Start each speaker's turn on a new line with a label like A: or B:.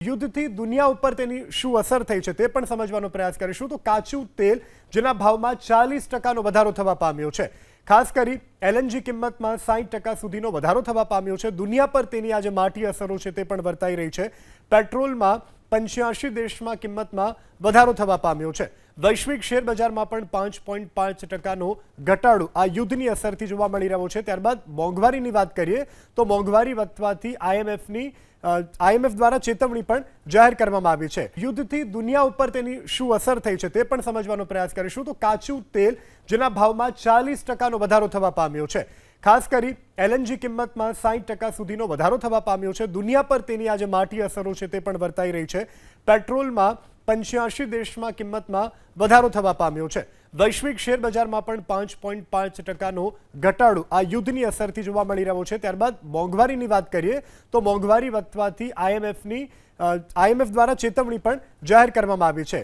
A: યુદ્ધથી દુનિયા ઉપર તેની શું અસર થઈ છે તે પણ સમજવાનો પ્રયાસ કરીશું। તો કાચું તેલ જેના ભાવમાં 40% વધારો થવા પામ્યો છે। ખાસ કરી એલએનજી કિંમતમાં 60% સુધીનો વધારો થવા પામ્યો છે। દુનિયા પર તેની આજે માઠી અસરો છે તે પણ વર્તાઈ રહી છે। પેટ્રોલમાં 85 દેશમાં કિંમતમાં વધારો થવા પામ્યો છે। વૈશ્વિક શેર બજારમાં પણ 5.5%નો ઘટાડો આ યુદ્ધની અસરથી જોવા મળી રહ્યો છે। ત્યારબાદ મોંઘવારીની વાત કરીએ તો મોંઘવારી વધવાથી આઈએમએફ દ્વારા ચેતવણી પણ જાહેર કરવામાં આવી છે। યુદ્ધથી દુનિયા ઉપર તેની શું અસર થઈ છે તે પણ સમજવાનો પ્રયાસ કરીશું। તો કાચું તેલ જેના ભાવમાં 40%નો વધારો થવા પામ્યો છે। ખાસ કરી એલએનજી કિંમતમાં 60% સુધીનો વધારો થવા પામ્યો છે। દુનિયા પર તેની આજે માઠી અસરો છે તે પણ વર્તાઈ રહી છે। પેટ્રોલમાં 85 દેશમાં કિંમતમાં વધારો થવા પામ્યો છે। વૈશ્વિક શેર બજારમાં પણ 5.5%નો ઘટાડો આ યુદ્ધની અસરથી જોવા મળી રહ્યો છે। ત્યારબાદ મોંઘવારીની વાત કરીએ તો મોંઘવારી વધવાથી આઈએમએફ દ્વારા ચેતવણી પણ જાહેર કરવામાં આવી છે।